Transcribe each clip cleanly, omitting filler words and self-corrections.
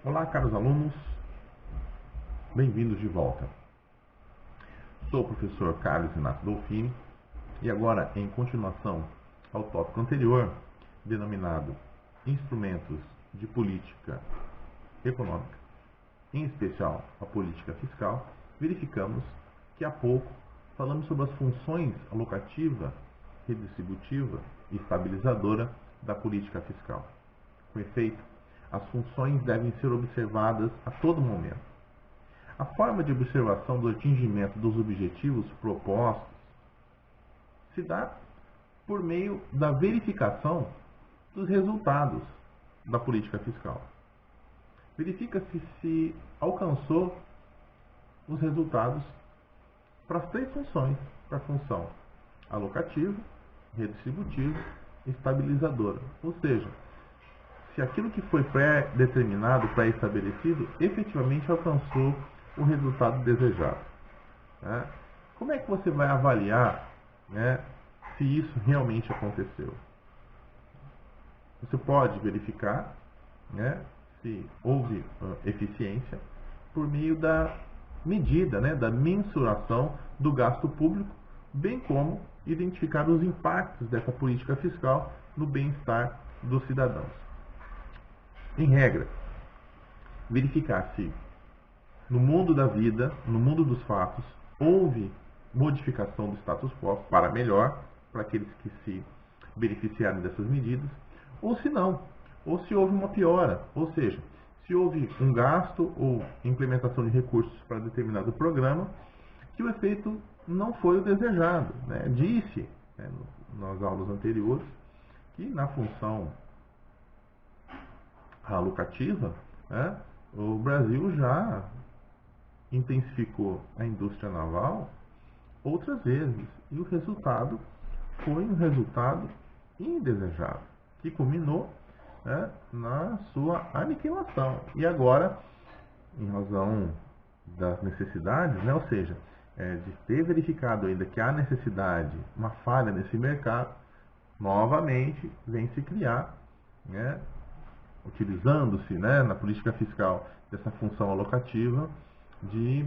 Olá, caros alunos, bem-vindos de volta. Sou o professor Carlos Renato Dolfini e agora, em continuação ao tópico anterior, denominado Instrumentos de Política Econômica, em especial a política fiscal, verificamos que há pouco falamos sobre as funções alocativa, redistributiva e estabilizadora da política fiscal. Com efeito, as funções devem ser observadas a todo momento. A forma de observação do atingimento dos objetivos propostos se dá por meio da verificação dos resultados da política fiscal. Verifica-se se alcançou os resultados para as três funções, para a função alocativa, redistributiva e estabilizadora. Ou seja, se aquilo que foi pré-determinado, pré-estabelecido, efetivamente alcançou o resultado desejado. Né? Como é que você vai avaliar, né, se isso realmente aconteceu? Você pode verificar, né, se houve eficiência por meio da medida, né, da mensuração do gasto público, bem como identificar os impactos dessa política fiscal no bem-estar dos cidadãos. Em regra, verificar se no mundo da vida, no mundo dos fatos, houve modificação do status quo para melhor, para aqueles que se beneficiaram dessas medidas, ou se não, ou se houve uma piora, ou seja, se houve um gasto ou implementação de recursos para determinado programa, que o efeito não foi o desejado. Né? Disse, né, nas aulas anteriores, que na função alocativa, né, o Brasil já intensificou a indústria naval outras vezes e o resultado foi um resultado indesejado, que culminou, né, na sua aniquilação. E agora, em razão das necessidades, né, ou seja, de ter verificado ainda que há necessidade, uma falha nesse mercado, novamente vem se criar, né, utilizando-se, né, na política fiscal dessa função alocativa de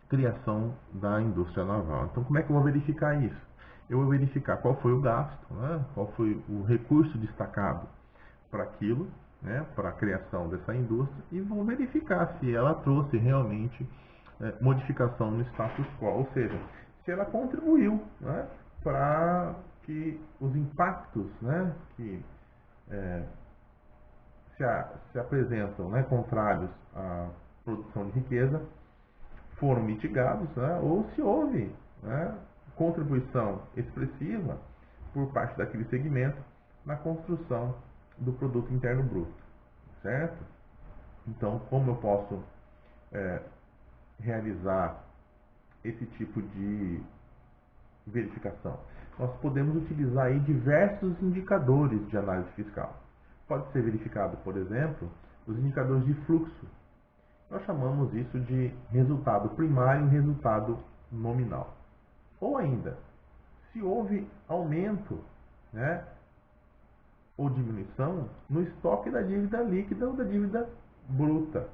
criação da indústria naval. Então, como é que eu vou verificar isso? Eu vou verificar qual foi o gasto, né, qual foi o recurso destacado para aquilo, né, para a criação dessa indústria, e vou verificar se ela trouxe realmente modificação no status quo, ou seja, se ela contribuiu, né, para que os impactos, né, que se apresentam, né, contrários à produção de riqueza foram mitigados, né, ou se houve, né, contribuição expressiva por parte daquele segmento na construção do produto interno bruto, certo? Então, como eu posso realizar esse tipo de verificação? Nós podemos utilizar aí diversos indicadores de análise fiscal. Pode ser verificado, por exemplo, os indicadores de fluxo. Nós chamamos isso de resultado primário e resultado nominal. Ou ainda, se houve aumento, né, ou diminuição no estoque da dívida líquida ou da dívida bruta.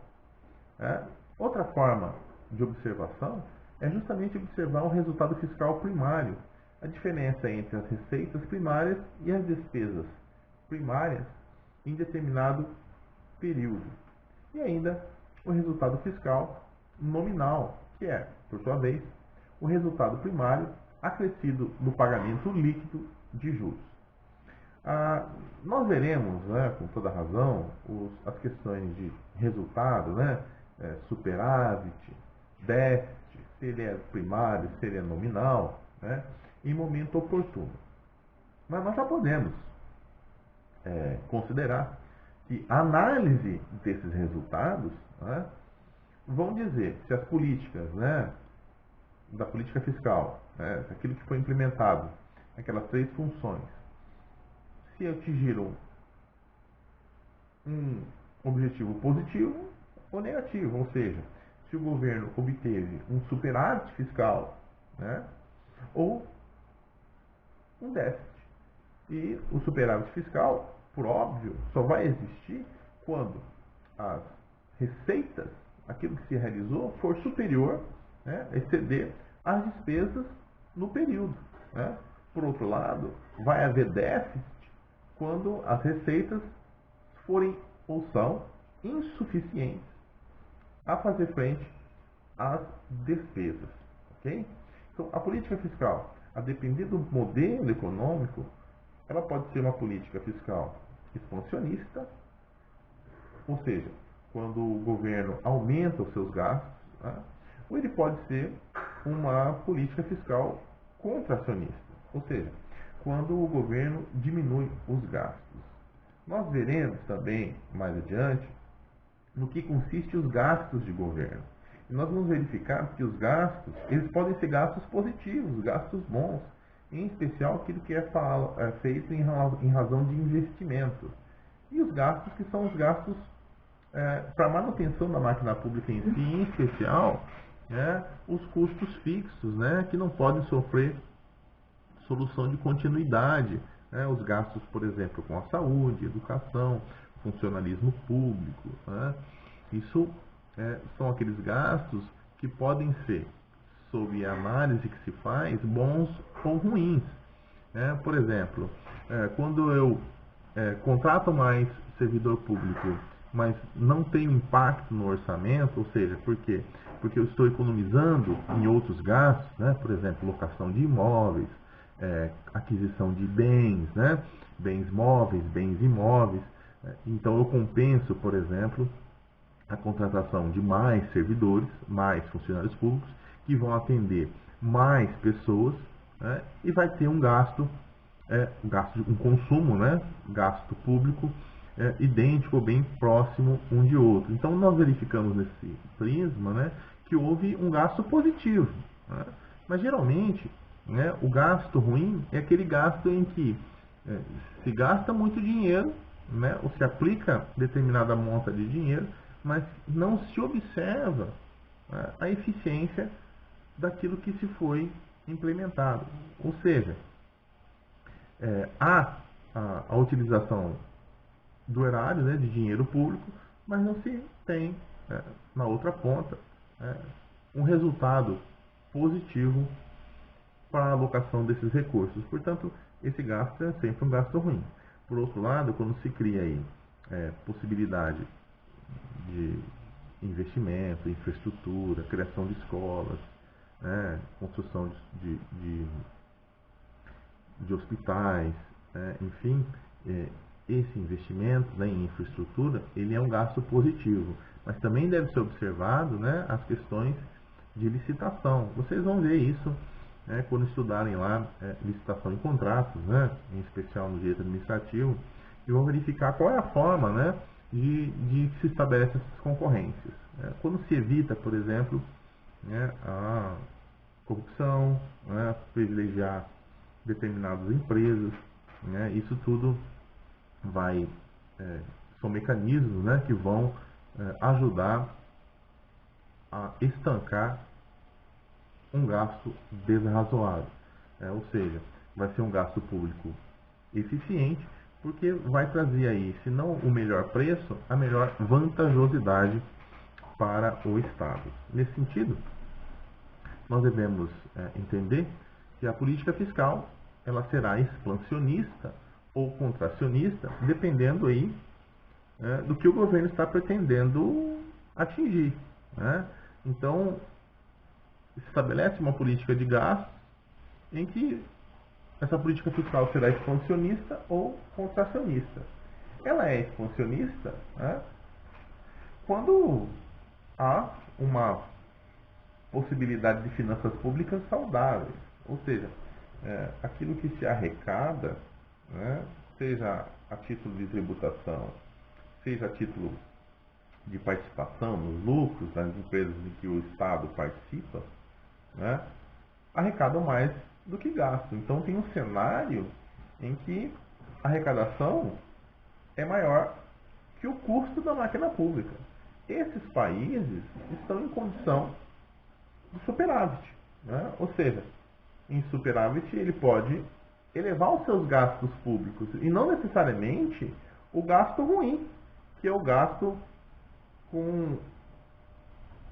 Né? Outra forma de observação é justamente observar o resultado fiscal primário, a diferença entre as receitas primárias e as despesas primárias em determinado período. E ainda o resultado fiscal nominal, que é, por sua vez, o resultado primário acrescido do pagamento líquido de juros. Nós veremos, né, com toda razão, as questões de resultado, né, superávit, déficit, se ele é primário, se ele é nominal, né, em momento oportuno. Mas nós já podemos considerar que a análise desses resultados, né, vão dizer se as políticas, né, da política fiscal, né, aquilo que foi implementado, aquelas três funções, se atingiram um objetivo positivo ou negativo, ou seja, se o governo obteve um superávit fiscal, né, ou um déficit. E o superávit fiscal, por óbvio, só vai existir quando as receitas, aquilo que se realizou, for superior, né, exceder as despesas no período, né? Por outro lado, vai haver déficit quando as receitas forem ou são insuficientes a fazer frente às despesas, ok? Então, a política fiscal, a depender do modelo econômico, ela pode ser uma política fiscal expansionista, ou seja, quando o governo aumenta os seus gastos, né? Ou ele pode ser uma política fiscal contracionista, ou seja, quando o governo diminui os gastos. Nós veremos também, mais adiante, no que consiste os gastos de governo. E nós vamos verificar que os gastos, eles podem ser gastos positivos, gastos bons, em especial aquilo que é feito em razão de investimento. E os gastos que são os gastos para manutenção da máquina pública em si, em especial, os custos fixos, né, que não podem sofrer solução de continuidade, né, os gastos, por exemplo, com a saúde, educação, funcionalismo público, né, isso são aqueles gastos que podem ser, sob a análise que se faz, bons ou ruins. Por exemplo, quando eu contrato mais servidor público, mas não tenho impacto no orçamento, ou seja, por quê? Porque eu estou economizando em outros gastos, né? Por exemplo, locação de imóveis, aquisição de bens, né? Bens móveis, bens imóveis. Então eu compenso, por exemplo, a contratação de mais servidores, mais funcionários públicos, que vão atender mais pessoas, né? E vai ter um gasto, um consumo, né? Gasto público idêntico ou bem próximo um de outro. Então nós verificamos nesse prisma, né, que houve um gasto positivo, né? Mas geralmente, né, o gasto ruim é aquele gasto em que se gasta muito dinheiro, né, ou se aplica determinada monta de dinheiro, mas não se observa a eficiência daquilo que se foi implementado. Ou seja, há a utilização do erário, né, de dinheiro público, mas não se tem, na outra ponta, um resultado positivo para a alocação desses recursos. Portanto, esse gasto é sempre um gasto ruim. Por outro lado, quando se cria aí possibilidade de investimento, infraestrutura, criação de escolas, construção de hospitais, enfim, esse investimento, né, em infraestrutura, ele é um gasto positivo, mas também deve ser observado, né, as questões de licitação. Vocês vão ver isso, né, quando estudarem lá licitação em contratos, né, em especial no direito administrativo, e vão verificar qual é a forma, né, de que se estabelece essas concorrências. Quando se evita, por exemplo, né, a corrupção, né, privilegiar determinadas empresas, né, isso tudo são mecanismos, né, que vão ajudar a estancar um gasto desrazoável. Ou seja, vai ser um gasto público eficiente, porque vai trazer aí, se não o melhor preço, a melhor vantajosidade para o Estado. Nesse sentido, nós devemos entender que a política fiscal ela será expansionista ou contracionista, dependendo aí do que o governo está pretendendo atingir, né? Então, estabelece uma política de gasto em que essa política fiscal será expansionista ou contracionista. Ela é expansionista, né, quando há uma possibilidade de finanças públicas saudáveis, ou seja, aquilo que se arrecada, né, seja a título de tributação, seja a título de participação nos lucros das empresas em que o Estado participa, né, arrecadam mais do que gastam. Então tem um cenário em que a arrecadação é maior que o custo da máquina pública. Esses países estão em condição de superávit, né? Ou seja, em superávit ele pode elevar os seus gastos públicos e não necessariamente o gasto ruim, que é o gasto com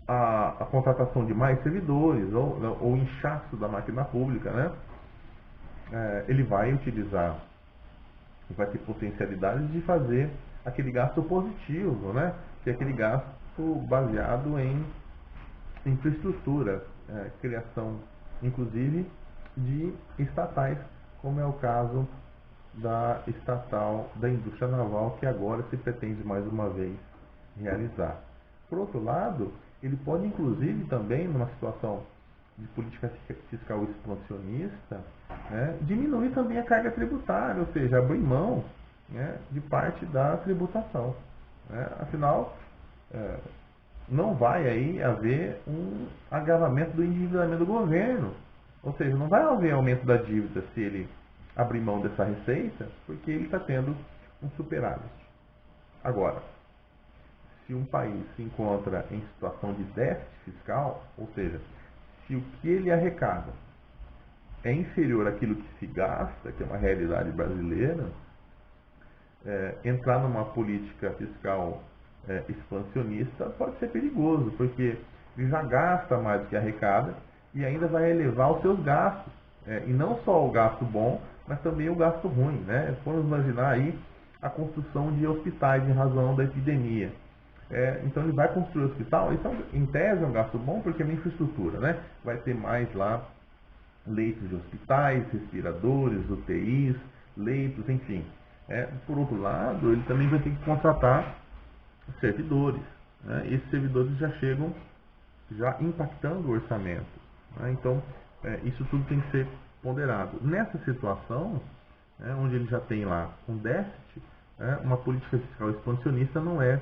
a contratação de mais servidores ou inchaço da máquina pública, né? Ele vai ter potencialidade de fazer aquele gasto positivo, né? Que é aquele gasto baseado em infraestrutura, criação, inclusive, de estatais, como é o caso da estatal da indústria naval, que agora se pretende mais uma vez realizar. Por outro lado, ele pode, inclusive, também, numa situação de política fiscal expansionista, né, diminuir também a carga tributária, ou seja, abrir mão, né, de parte da tributação. Né? Afinal, não vai aí haver um agravamento do endividamento do governo. Ou seja, não vai haver aumento da dívida se ele abrir mão dessa receita, porque ele está tendo um superávit. Agora, se um país se encontra em situação de déficit fiscal, ou seja, se o que ele arrecada é inferior àquilo que se gasta, que é uma realidade brasileira, entrar numa política fiscal expansionista pode ser perigoso, porque ele já gasta mais do que arrecada e ainda vai elevar os seus gastos. E não só o gasto bom, mas também o gasto ruim. Né? Vamos imaginar aí a construção de hospitais em razão da epidemia. Então ele vai construir o hospital, isso em tese é um gasto bom porque é uma infraestrutura, né? Vai ter mais lá leitos de hospitais, respiradores, UTIs, leitos, enfim. Por outro lado, ele também vai ter que contratar servidores. Né? Esses servidores já chegam impactando o orçamento. Né? Então, isso tudo tem que ser ponderado. Nessa situação, onde ele já tem lá um déficit, uma política fiscal expansionista não é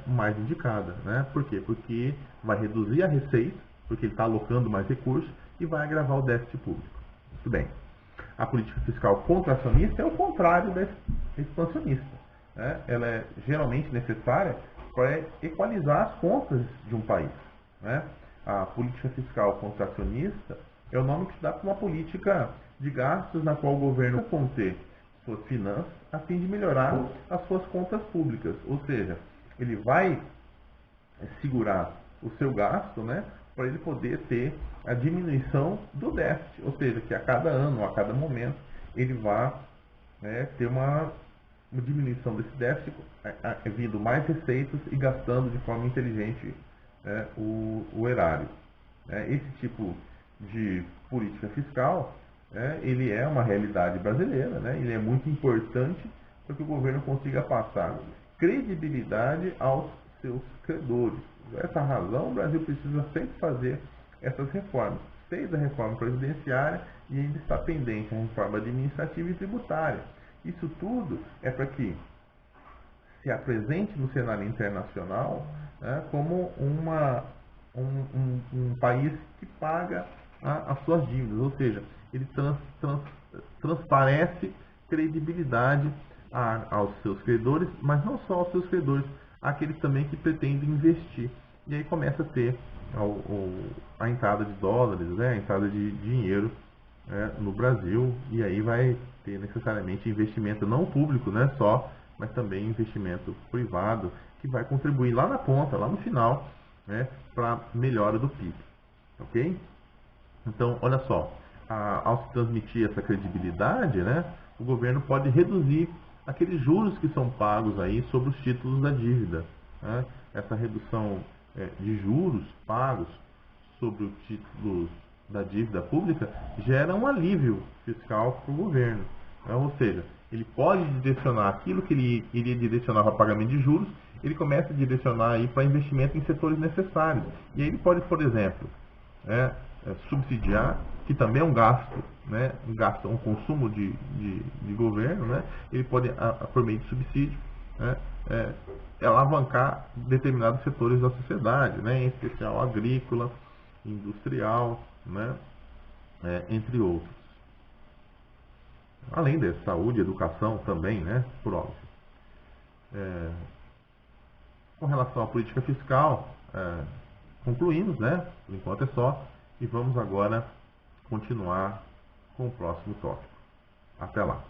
mais indicada. Né? Por quê? Porque vai reduzir a receita, porque ele está alocando mais recursos e vai agravar o déficit público. Muito bem. A política fiscal contracionista é o contrário da expansionista. Né? Ela é geralmente necessária para equalizar as contas de um país. Né? A política fiscal contracionista é o nome que se dá para uma política de gastos na qual o governo conter suas finanças a fim de melhorar as suas contas públicas. Ou seja, ele vai segurar o seu gasto, né, para ele poder ter a diminuição do déficit. Ou seja, que a cada ano, a cada momento, ele vai ter uma diminuição desse déficit, vindo mais receitas e gastando de forma inteligente o erário. Esse tipo de política fiscal, ele é uma realidade brasileira, né? Ele é muito importante para que o governo consiga passar credibilidade aos seus credores. Por essa razão, o Brasil precisa sempre fazer essas reformas. Fez a reforma previdenciária e ainda está pendente a reforma administrativa e tributária. Isso tudo é para que se apresente no cenário internacional como um país que paga as suas dívidas, ou seja, ele transparece credibilidade aos seus credores, mas não só aos seus credores, àqueles também que pretendem investir. E aí começa a ter a entrada de dólares, a entrada de dinheiro no Brasil, e aí vai ter necessariamente investimento não público, só, mas também investimento privado, que vai contribuir lá na ponta, lá no final, para a melhora do PIB. Ok? Então, olha só, ao se transmitir essa credibilidade, o governo pode reduzir aqueles juros que são pagos aí sobre os títulos da dívida. Essa redução de juros pagos sobre os títulos da dívida pública gera um alívio fiscal para o governo. Ou seja, ele pode direcionar aquilo que ele iria direcionar para pagamento de juros, ele começa a direcionar aí para investimento em setores necessários. E aí ele pode, por exemplo, subsidiar, que também é um gasto, um consumo de governo, ele pode, por meio de subsídio, alavancar determinados setores da sociedade, em especial agrícola, industrial, entre outros. Além de saúde, educação também, por óbvio. Com relação à política fiscal, concluímos, por enquanto é só, e vamos agora continuar com o próximo tópico. Até lá!